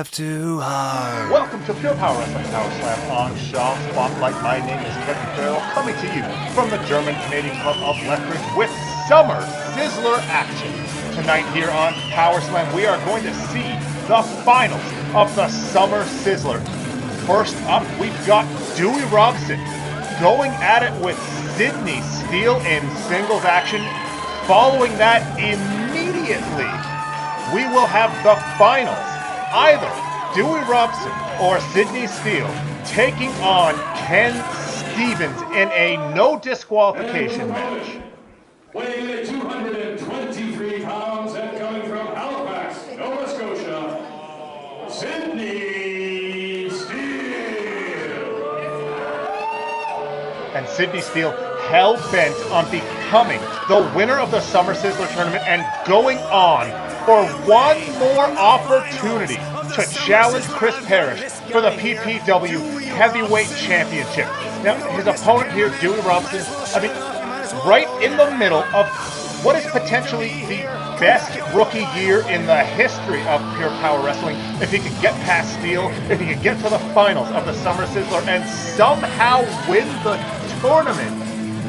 laugh too hard. Welcome to Pure Power Wrestling PowerSlam on Shaw Spotlight. My name is Kevin Farrell, coming to you from the German-Canadian club of Lethbridge with Summer Sizzler action. Tonight here on PowerSlam, we are going to see the finals of the Summer Sizzler. First up, we've got Dewey Robson going at it with Steele in singles action. Following that, immediately, we will have the finals. Either Dewey Robson or Steele taking on Kenn Stevens in a no disqualification match. Weighing in at 223 pounds and coming from Halifax, Nova Scotia, Steele. And Steele hell-bent on becoming the winner of the Summer Sizzler tournament and going on for one more opportunity to challenge Chris Parrish for the PPW Heavyweight Championship. Now, his opponent here, Dewey Robson, right in the middle of what is potentially the best rookie year in the history of Pure Power Wrestling. If he could get past Steele, if he could get to the finals of the Summer Sizzler and somehow win the tournament,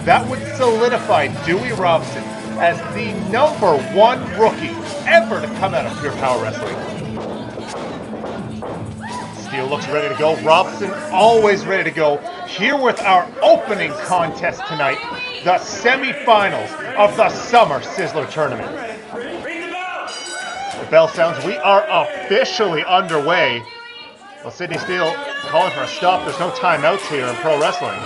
that would solidify Dewey Robson as the #1 rookie ever to come out of Pure Power Wrestling. Steele looks ready to go. Robson always ready to go. Here with our opening contest tonight, the semifinals of the Summer Sizzler tournament. The bell sounds. We are officially underway. Well, Steele calling for a stop. There's no timeouts here in pro wrestling.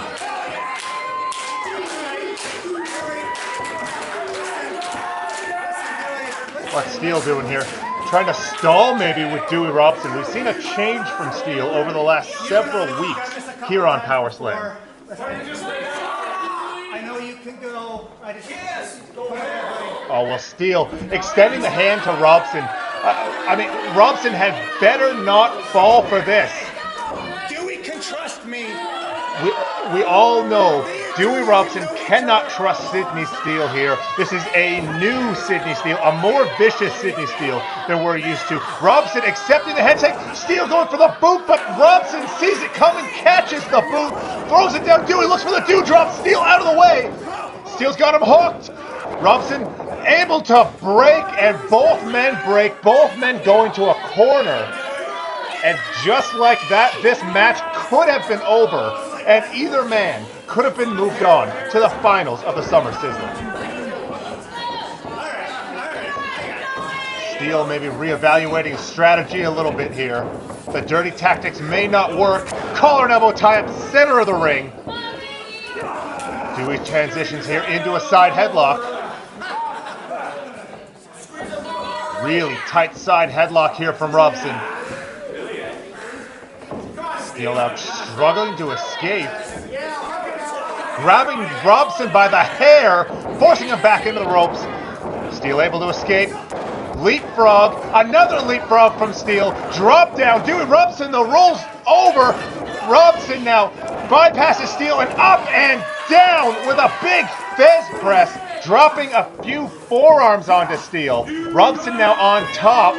What's Steele doing here? Trying to stall maybe with Dewey Robson. We've seen a change from Steele over the last several weeks here on PowerSlam. I know you can go. Oh, well, Steele extending the hand to Robson. Robson had better not fall for this. Dewey can trust me. We all know Dewey Robson cannot trust Steele here. This is a new Steele, a more vicious Steele than we're used to. Robson accepting the headshake. Steele going for the boot, but Robson sees it coming, catches the boot, throws it down. Dewey looks for the dewdrop. Steele out of the way. Steele's got him hooked. Robson able to break, and both men break. Both men going to a corner. And just like that, this match could have been over, and either man could have been moved on to the finals of the Summer Sizzler. Steele maybe reevaluating his strategy a little bit here. The dirty tactics may not work. Collar and elbow tie-up, center of the ring. Dewey transitions here into a side headlock. Really tight side headlock here from Robson. Steele out struggling to escape. Grabbing Robson by the hair, forcing him back into the ropes. Steele able to escape. Leapfrog, another leapfrog from Steele. Drop down, Dewey Robson though rolls over. Robson now bypasses Steele and up and down with a big fez press, dropping a few forearms onto Steele. Robson now on top.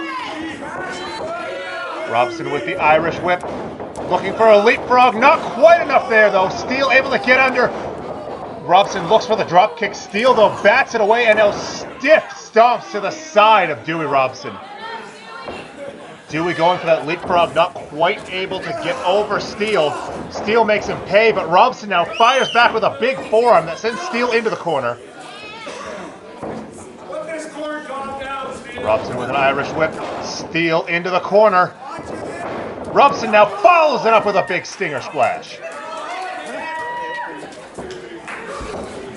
Robson with the Irish whip. Looking for a leapfrog, not quite enough there though. Steele able to get under. Robson looks for the drop kick. Steele though bats it away and now stiff stomps to the side of Dewey Robson. Dewey going for that leapfrog, not quite able to get over Steele. Steele makes him pay, but Robson now fires back with a big forearm that sends Steele into the corner. Robson with an Irish whip. Steele into the corner. Robson now follows it up with a big stinger splash.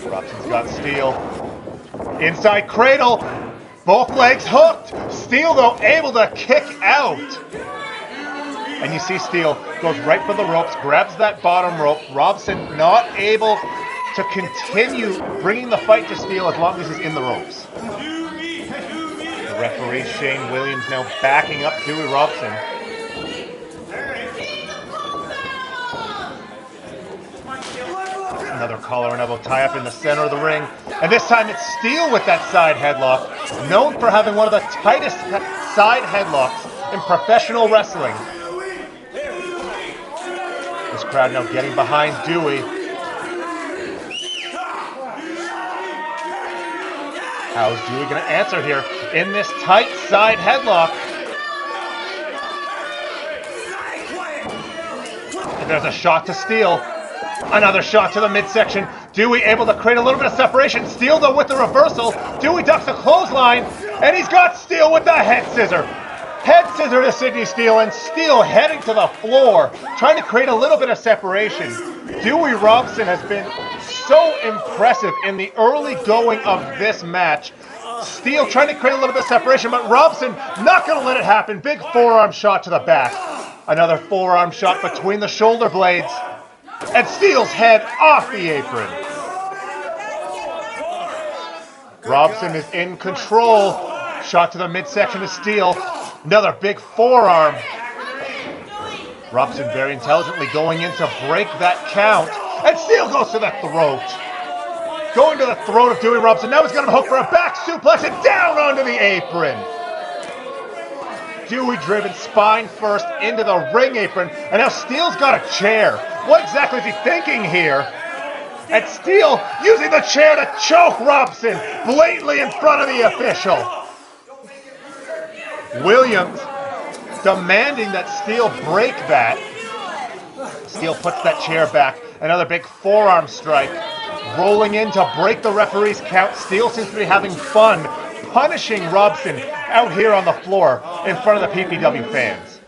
Robson's got Steele. Inside cradle. Both legs hooked. Steele, though, able to kick out. And you see Steele goes right for the ropes, grabs that bottom rope. Robson not able to continue bringing the fight to Steele as long as he's in the ropes. The referee, Shane Williams, now backing up Dewey Robson. Another collar and elbow tie-up in the center of the ring. And this time it's Steele with that side headlock. Known for having one of the tightest side headlocks in professional wrestling. This crowd now getting behind Dewey. How is Dewey going to answer here in this tight side headlock? And there's a shot to Steele. Another shot to the midsection. Dewey able to create a little bit of separation. Steele though with the reversal. Dewey ducks a clothesline. And he's got Steele with the head scissor. Head scissor to Sidney Steele. And Steele heading to the floor. Trying to create a little bit of separation. Dewey Robson has been so impressive in the early going of this match. Steele trying to create a little bit of separation. But Robson not going to let it happen. Big forearm shot to the back. Another forearm shot between the shoulder blades. And Steele's head off the apron. Robson is in control. Shot to the midsection of Steele. Another big forearm. Robson very intelligently going in to break that count. And Steele goes to the throat. Going to the throat of Dewey Robson. Now he's got him hooked for a back suplex and down onto the apron. Dewey driven spine first into the ring apron. And now Steele's got a chair. What exactly is he thinking here? And Steele using the chair to choke Robson blatantly in front of the official. Williams demanding that Steele break that. Steele puts that chair back. Another big forearm strike. Rolling in to break the referee's count. Steele seems to be having fun punishing Robson out here on the floor in front of the PPW fans.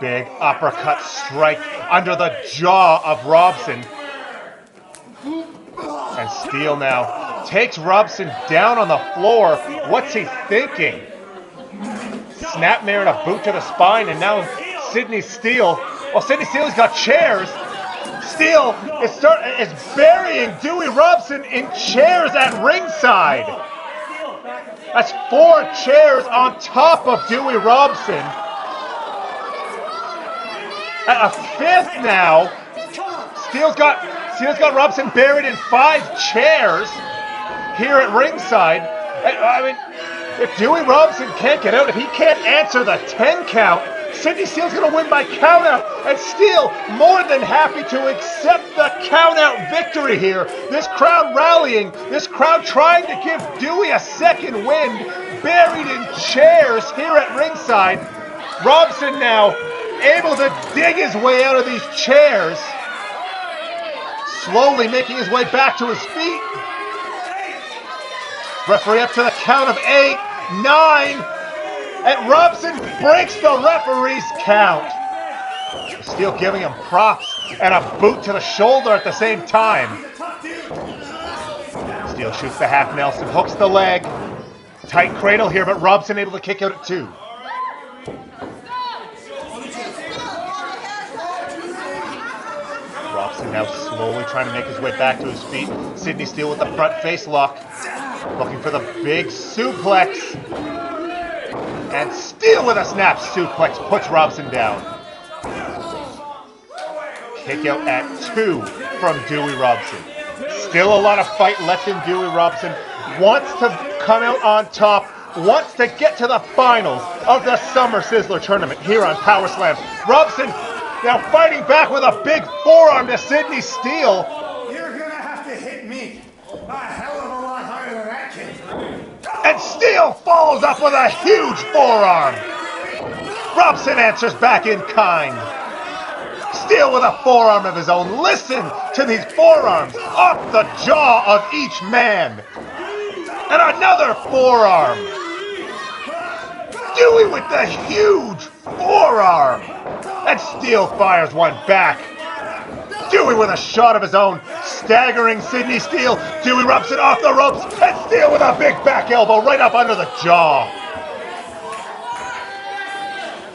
Big uppercut strike under the jaw of Robson. And Steele now takes Robson down on the floor. What's he thinking? Snapmare and a boot to the spine, and now Sidney Steele. Well, Sidney Steele's got chairs. Steele is burying Dewey Robson in chairs at ringside. That's 4 chairs on top of Dewey Robson. A 5th now. Steele's got Robson buried in 5 chairs here at ringside. I mean, if Dewey Robson can't get out, if he can't answer the 10 count, Sidney Steele's going to win by countout. And Steele more than happy to accept the countout victory here. This crowd rallying, this crowd trying to give Dewey a second wind, buried in chairs here at ringside. Robson now able to dig his way out of these chairs. Slowly making his way back to his feet. Referee up to the count of 8, 9, and Robson breaks the referee's count. Steele giving him props and a boot to the shoulder at the same time. Steele shoots the half Nelson, hooks the leg. Tight cradle here, but Robson able to kick out at 2. Robson now slowly trying to make his way back to his feet. Sidney Steele with the front face lock. Looking for the big suplex. And Steele with a snap suplex puts Robson down. Kick out at 2 from Dewey Robson. Still a lot of fight left in Dewey Robson. Wants to come out on top. Wants to get to the finals of the Summer Sizzler tournament here on PowerSlam. Robson now fighting back with a big forearm to Sidney Steele. You're gonna have to hit me a hell of a lot harder than that, kid. And Steele follows up with a huge forearm. Robson answers back in kind. Steele with a forearm of his own. Listen to these forearms off the jaw of each man. And another forearm. Dewey with the huge forearm. And Steele fires one back. Dewey with a shot of his own, staggering Sidney Steele. Dewey Robson off the ropes, and Steele with a big back elbow right up under the jaw.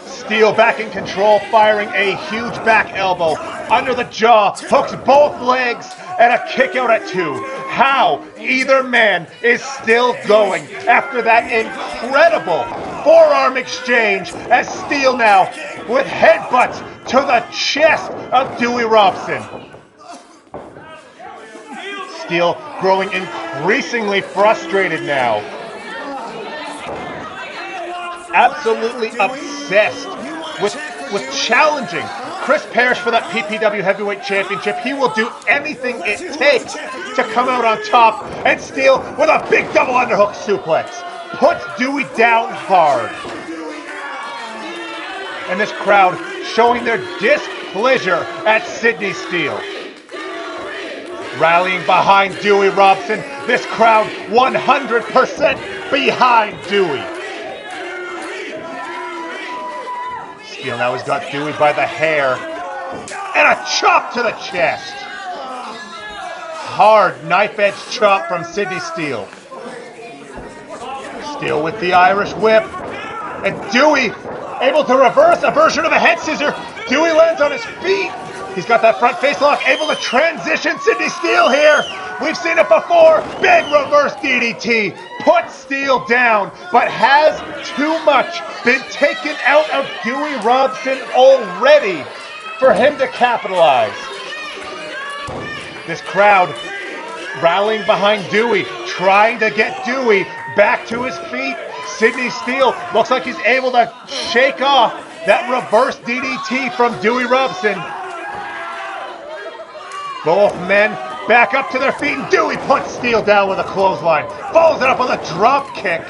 Steele back in control, firing a huge back elbow under the jaw, hooks both legs, and a kick out at 2. How either man is still going after that incredible forearm exchange, as Steele now with headbutts to the chest of Dewey Robson. Steele growing increasingly frustrated now. absolutely obsessed with challenging Chris Parrish for that PPW Heavyweight Championship. He will do anything it takes to come out on top, and Steele with a big double underhook suplex puts Dewey down hard. And this crowd showing their displeasure at Sidney Steele. Rallying behind Dewey Robson, this crowd 100% behind Dewey. Steele now has got Dewey by the hair, and a chop to the chest. Hard knife-edge chop from Sidney Steele. Steele with the Irish whip, and Dewey able to reverse a version of a head scissor. Dewey lands on his feet. He's got that front face lock, able to transition Sidney Steele here. We've seen it before. Big reverse DDT. Puts Steele down, but has too much been taken out of Dewey Robson already for him to capitalize. This crowd rallying behind Dewey, trying to get Dewey back to his feet. Sidney Steele looks like he's able to shake off that reverse DDT from Dewey Robson. Both men back up to their feet, and Dewey puts Steele down with a clothesline. Follows it up with a drop kick.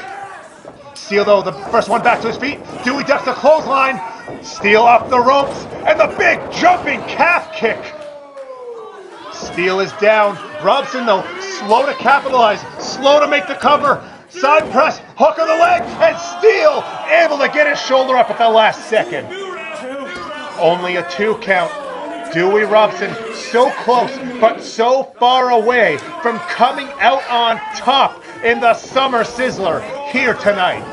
Steele, though, the first one back to his feet. Dewey ducks the clothesline. Steele off the ropes, and the big jumping calf kick. Steele is down. Robson, though, slow to capitalize, slow to make the cover. Side press, hook of the leg, and Steele able to get his shoulder up at the last second. Only a 2 count. Dewey Robson so close, but so far away from coming out on top in the Summer Sizzler here tonight.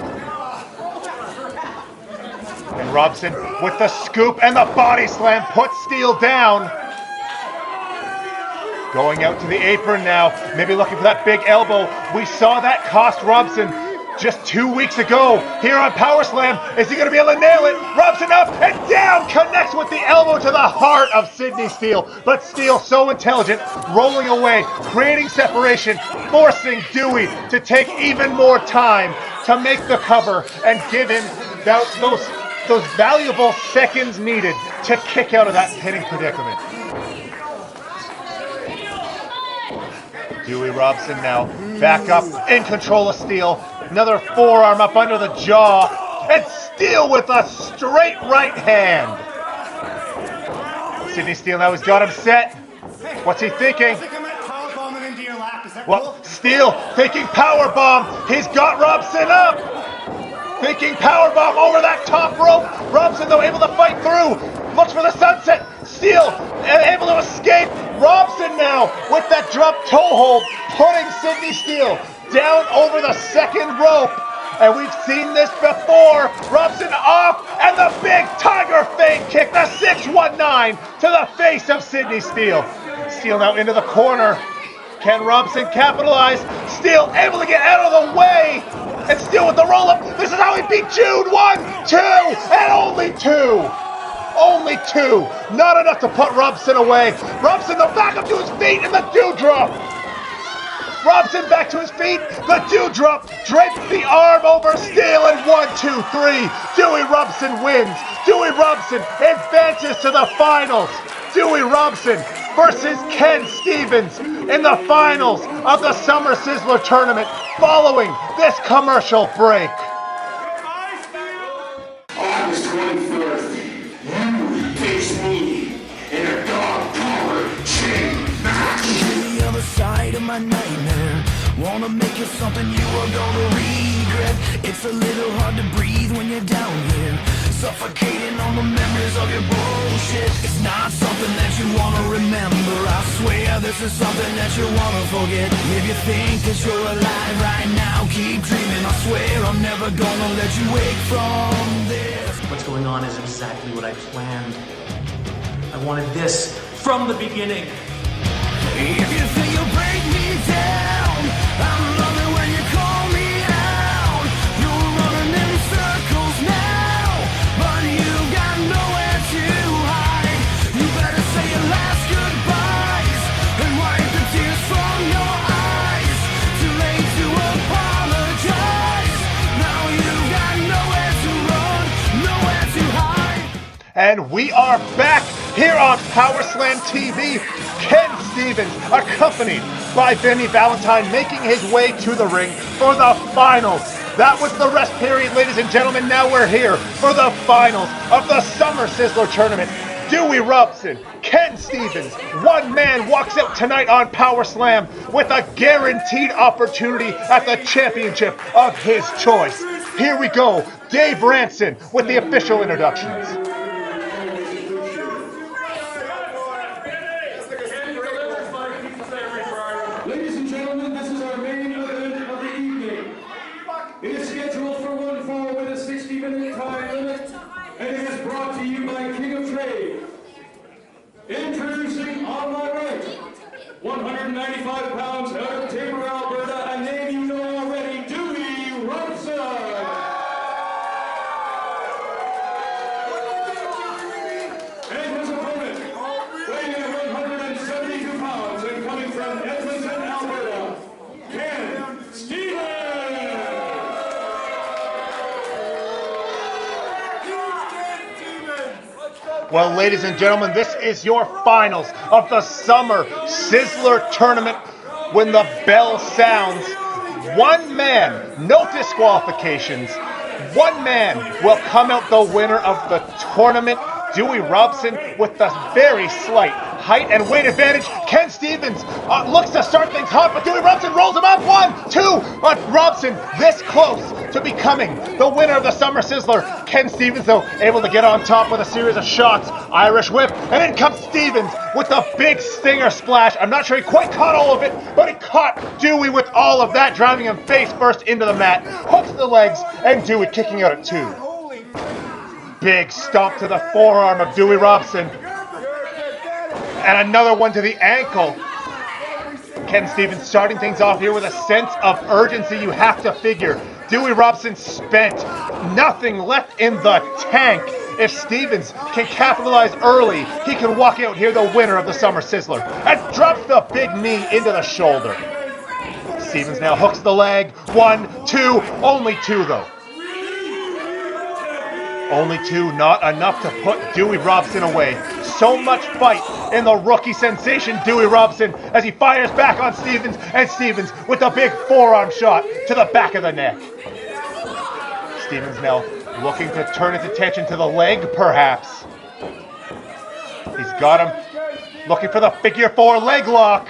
And Robson with the scoop and the body slam puts Steele down. Going out to the apron now, maybe looking for that big elbow. We saw that cost Robson just 2 weeks ago here on PowerSlam. Is he going to be able to nail it? Robson up and down, connects with the elbow to the heart of Sidney Steele. But Steele so intelligent, rolling away, creating separation, forcing Dewey to take even more time to make the cover and give him those valuable seconds needed to kick out of that pinning predicament. Dewey Robson now back up, in control of Steele. Another forearm up under the jaw. And Steele with a straight right hand. Sidney Steele now has got him set. What's he thinking? Well, Steele thinking powerbomb. He's got Robson up. Thinking powerbomb over that top rope. Robson, though, able to fight through. Looks for the sunset. Steele able to escape. Robson now with that drop toe hold, putting Sidney Steele down over the second rope. And we've seen this before. Robson off, and the big tiger feint kick, the 619 to the face of Sidney Steele. Steele now into the corner. Can Robson capitalize? Steele able to get out of the way. And Steele with the roll up. This is how he beat Jude. 1, 2, and only 2. Only 2. Not enough to put Robson away. Robson, the back up to his feet, and the dewdrop. Robson back to his feet. The dewdrop drapes the arm over Steele, and 1, 2, 3. Dewey Robson wins. Dewey Robson advances to the finals. Dewey Robson versus Kenn Stevens in the finals of the Summer Sizzler tournament following this commercial break. August 24th, you face me in a dog collar chain match. The other side of my nightmare, wanna make it something you are gonna regret. It's a little hard to breathe when you're down here, suffocating on the memories of your bullshit. It's not something that you wanna remember. I swear this is something that you wanna forget. If you think that you're alive right now, keep dreaming. I swear I'm never gonna let you wake from this. What's going on is exactly what I planned. I wanted this from the beginning. If you think you'll break me down, I'm loving when you call me out. You're running in circles now, but you've got nowhere to hide. You better say your last goodbyes and wipe the tears from your eyes. Too late to apologize. Now you've got nowhere And we are back here on PowerSlam TV. Kenn Stevens, accompanied by Benny Valentine, making his way to the ring for the finals. That was the rest period, ladies and gentlemen. Now we're here for the finals of the Summer Sizzler tournament. Dewey Robson, Kenn Stevens, one man walks out tonight on PowerSlam with a guaranteed opportunity at the championship of his choice. Here we go, Dave Ranson with the official introductions. Ladies and gentlemen, this is our main event of the evening. It is scheduled for one fall with a 60-minute time limit, and it is brought to you by King of Trade. Introducing on my right, 195 pounds out of Taber, Alberta, a name you know already, Dewey Robson. And his opponent, weighing in at 172 pounds and coming from Edmonton, Alberta, Kenn Stevens. Well, ladies and gentlemen, this is your finals of the Summer Sizzler tournament. When the bell sounds, one man, no disqualifications, one man will come out the winner of the tournament. Dewey Robson with the very slight height and weight advantage. Kenn Stevens looks to start things hot, but Dewey Robson rolls him up. 1, 2, but Robson this close to becoming the winner of the Summer Sizzler. Kenn Stevens, though, able to get on top with a series of shots. Irish whip, and in comes Stevens with the big stinger splash. I'm not sure he quite caught all of it, but he caught Dewey with all of that, driving him face first into the mat. Hooks the legs, and Dewey kicking out at 2. Big stomp to the forearm of Dewey Robson. And another one to the ankle. Kenn Stevens starting things off here with a sense of urgency. You have to figure Dewey Robson spent nothing left in the tank. If Stevens can capitalize early, he can walk out here the winner of the Summer Sizzler. And drops the big knee into the shoulder. Stevens now hooks the leg. 1, 2, only 2 though. Only 2, not enough to put Dewey Robson away. So much fight in the rookie sensation Dewey Robson as he fires back on Stevens, and Stevens with a big forearm shot to the back of the neck. Stevens now looking to turn his attention to the leg, perhaps. He's got him looking for the figure 4 leg lock.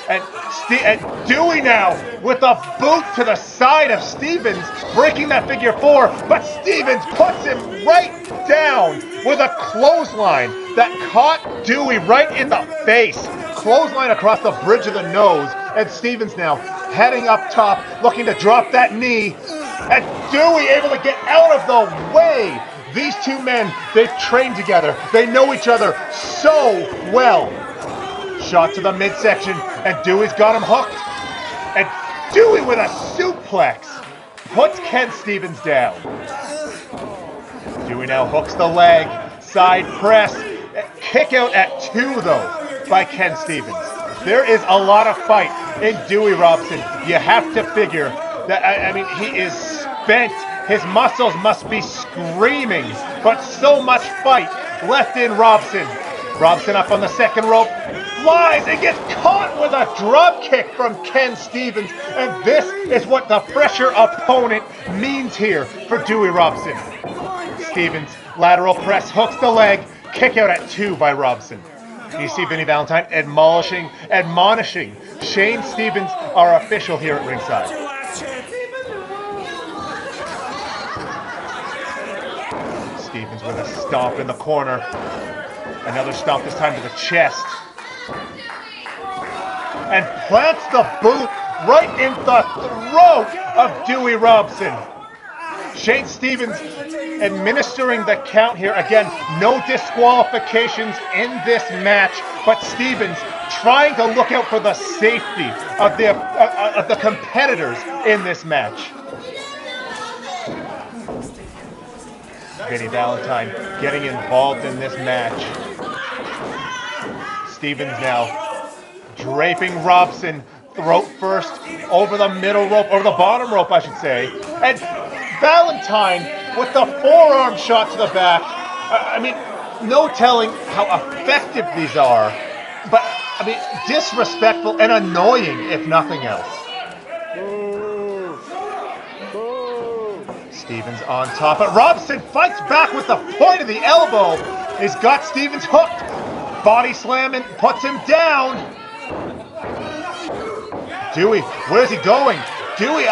And Dewey now with a boot to the side of Stevens, breaking that figure 4, but Stevens puts him right down with a clothesline that caught Dewey right in the face. Clothesline across the bridge of the nose, and Stevens now heading up top, looking to drop that knee, and Dewey able to get out of the way. These two men, they've trained together. They know each other so well. Shot to the midsection, and Dewey's got him hooked. And Dewey with a suplex puts Kenn Stevens down. Dewey now hooks the leg, side press, kick out at 2 though by Kenn Stevens. There is a lot of fight in Dewey Robson. You have to figure that, I mean, he is spent. His muscles must be screaming, but so much fight left in Robson. Robson up on the second rope, flies and gets caught with a drop kick from Kenn Stevens. And this is what the fresher opponent means here for Dewey Robson. Stevens, lateral press, hooks the leg, kick out at 2 by Robson. You see Benny Valentine admonishing Shane Stevens, our official here at ringside. Stevens with a stomp in the corner. Another stomp, this time to the chest. And plants the boot right in the throat of Dewey Robson. Shane Stevens administering the count here. Again, no disqualifications in this match, but Stevens trying to look out for the safety of the competitors in this match. Benny Valentine getting involved in this match. Stevens now draping Robson throat first over the middle rope, over the bottom rope I should say, and Valentine with the forearm shot to the back I mean, no telling how effective these are, but I mean, disrespectful and annoying if nothing else. Stevens on top, but Robson fights back with the point of the elbow. He's got Stevens hooked. Body slam and puts him down. Dewey, where's he going? Dewey,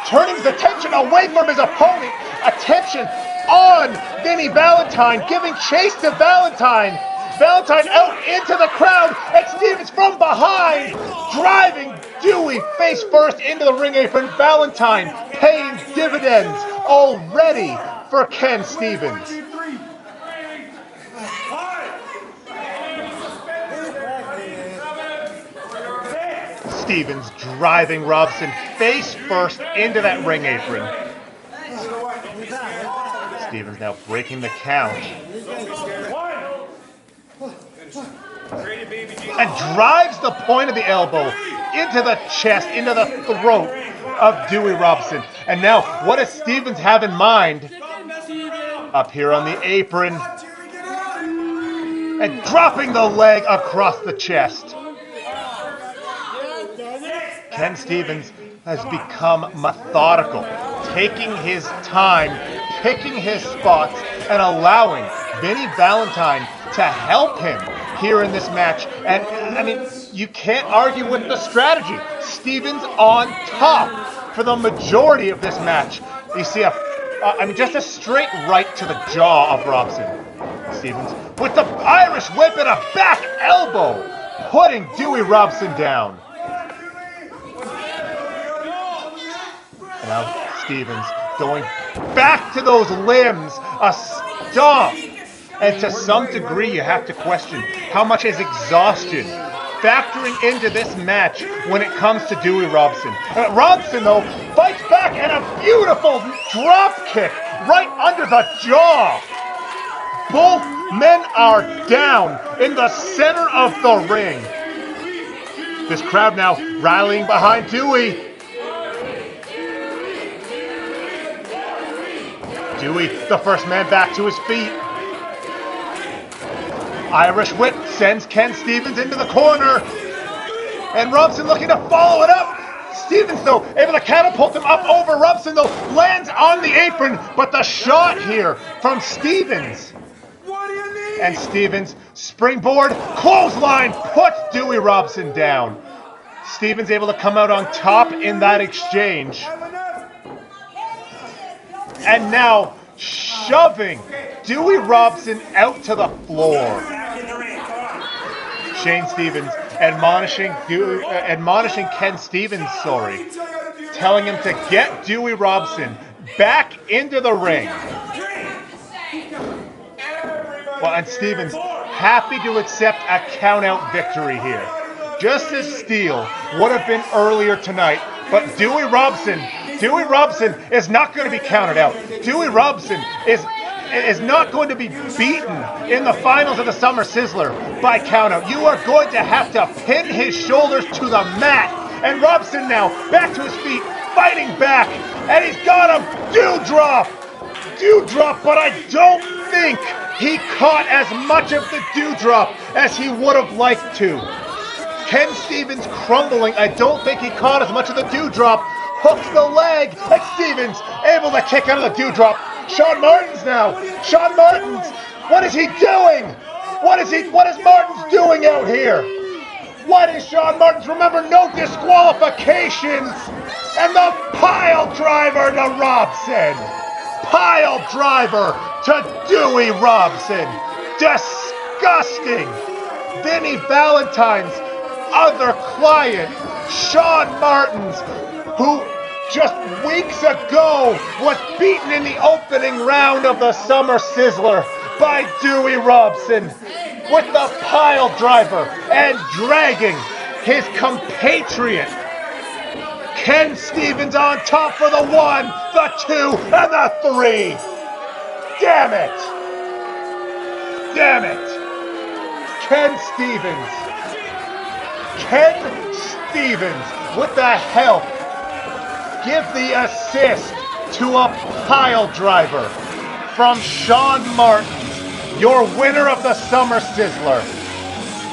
turning his attention away from his opponent. Attention on Vinny Valentine, giving chase to Valentine. Valentine out into the crowd, and Stevens from behind, driving Dewey face first into the ring apron. Valentine paying dividends already for Kenn Stevens. Stevens driving Robson face first into that ring apron. Stevens now breaking the count. And drives the point of the elbow into the chest, into the throat of Dewey Robson. And now, what does Stevens have in mind? Up here on the apron. And dropping the leg across the chest. Kenn Stevens has become methodical, taking his time, picking his spots, and allowing Vinny Valentine to help him here in this match. And I mean, you can't argue with the strategy. Stevens on top for the majority of this match. You see just a straight right to the jaw of Robson. Stevens with the Irish whip and a back elbow, putting Dewey Robson down. And now Stevens going back to those limbs, a stomp. And to some degree, you have to question how much is exhaustion factoring into this match when it comes to Dewey Robson. Robson, though, fights back and a beautiful drop kick right under the jaw. Both men are down in the center of the ring. This crowd now rallying behind Dewey. Dewey, the first man back to his feet. Irish whip sends Kenn Stevens into the corner. And Robson looking to follow it up. Stevens, though, able to catapult him up over Robson, though, lands on the apron. But the shot here from Stevens. And Stevens, springboard, clothesline, puts Dewey Robson down. Stevens able to come out on top in that exchange. And now shoving Dewey Robson out to the floor. Shane Stevens admonishing Kenn Stevens, telling him to get Dewey Robson back into the ring. Well, and Stevens happy to accept a count-out victory here, just as Steele would have been earlier tonight. But Dewey Robson is not going to be counted out. Dewey Robson is not going to be beaten in the finals of the Summer Sizzler by countout. You are going to have to pin his shoulders to the mat. And Robson now back to his feet, fighting back, and he's got a dewdrop, but I don't think he caught as much of the dewdrop as he would have liked to. Kenn Stevens crumbling. I don't think he caught as much of the dewdrop. Hooks the leg, and Stevens able to kick out of the dewdrop. Sean Martins now. Sean Martins, what is he doing? What is Martins doing out here? What is Sean Martins? Remember, no disqualifications. And the pile driver to Robson. Pile driver to Dewey Robson. Disgusting. Vinny Valentine's other client, Sean Martins, who just weeks ago was beaten in the opening round of the Summer Sizzler by Dewey Robson with the pile driver and dragging his compatriot Kenn Stevens on top for the 1, the 2, and the 3. Damn it! Kenn Stevens with the help. Give the assist to a pile driver. from Sean Martin, your winner of the Summer Sizzler,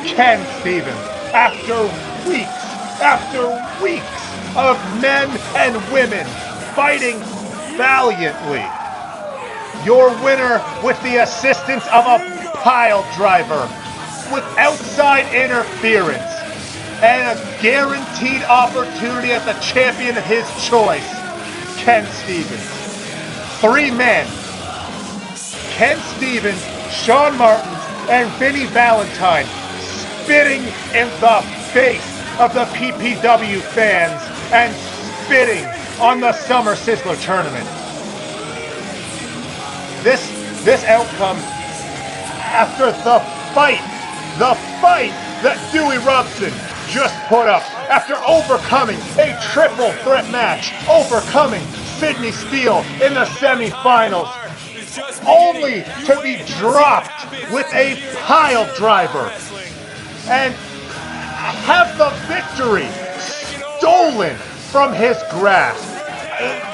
Kenn Stevens, after weeks of men and women fighting valiantly. Your winner with the assistance of a pile driver, with outside interference, and a guaranteed opportunity at the champion of his choice, Kenn Stevens. 3 men, Kenn Stevens, Sean Martin, and Vinnie Valentine, spitting in the face of the PPW fans and spitting on the Summer Sizzler tournament. This outcome after the fight that Dewey Robson just put up, after overcoming a triple threat match, overcoming Sydney Steele in the semifinals, only to be dropped with a pile driver and have the victory stolen from his grasp.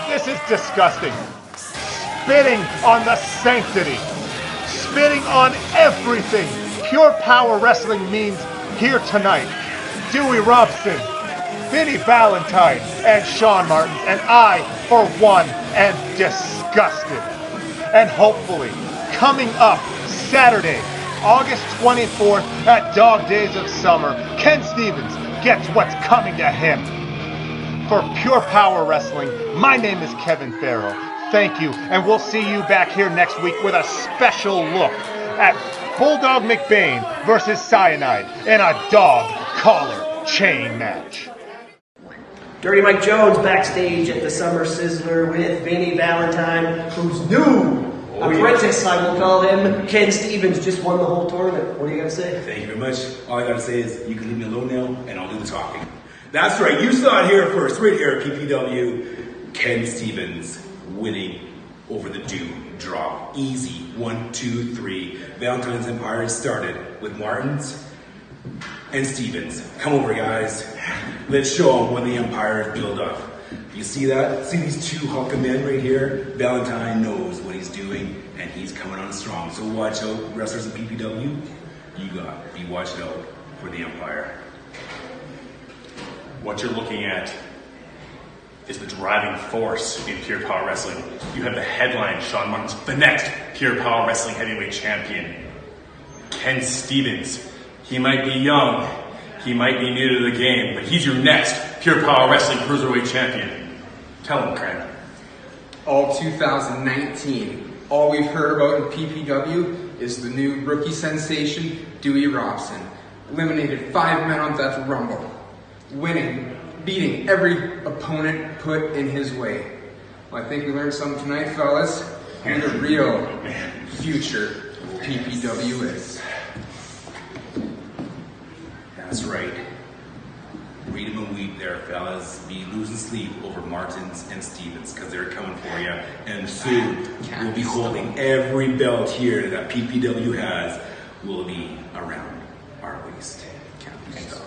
This is disgusting. Spitting on the sanctity, spitting on everything Pure Power Wrestling means here tonight. Dewey Robson, Vinnie Valentine, and Sean Martin, and I, for one, am disgusted. And hopefully, coming up Saturday, August 24th at Dog Days of Summer, Kenn Stevens gets what's coming to him. For Pure Power Wrestling, my name is Kevin Farrell. Thank you, and we'll see you back here next week with a special look at Bulldog McBain versus Cyanide in a dog collar chain match. Dirty Mike Jones backstage at the Summer Sizzler with Vinnie Valentine, whose new apprentice, I will call him, Kenn Stevens, just won the whole tournament. What do you got to say? Thank you very much. All I got to say is you can leave me alone now, and I'll do the talking. That's right. You saw it here first, right here at PPW. Kenn Stevens winning over the Doom draw. Easy. 1, 2, 3. Valentine's Empire started with Martins and Stevens. Come over, guys. Let's show them when the Empire is built up. You see that? See these 2 hulking men right here? Valentine knows what he's doing, and he's coming on strong. So watch out, wrestlers of PPW. You got to be watching out for the Empire. What you're looking at is the driving force in Pure Power Wrestling. You have the headline, Sean Martin's the next Pure Power Wrestling Heavyweight Champion. Kenn Stevens. He might be young, he might be new to the game, but he's your next Pure Power Wrestling Cruiserweight Champion. Tell him, Cran. All 2019, all we've heard about in PPW is the new rookie sensation, Dewey Robson. Eliminated 5 men on Death Rumble. Winning, beating every opponent put in his way. Well, I think we learned something tonight, fellas. Who the real future of PPW is. That's right. Read them a week there, fellas. Be losing sleep over Martins and Stevens, because they're coming for you. And soon, we'll be holding every belt here that PPW has will be around our waist. Can't be stopped.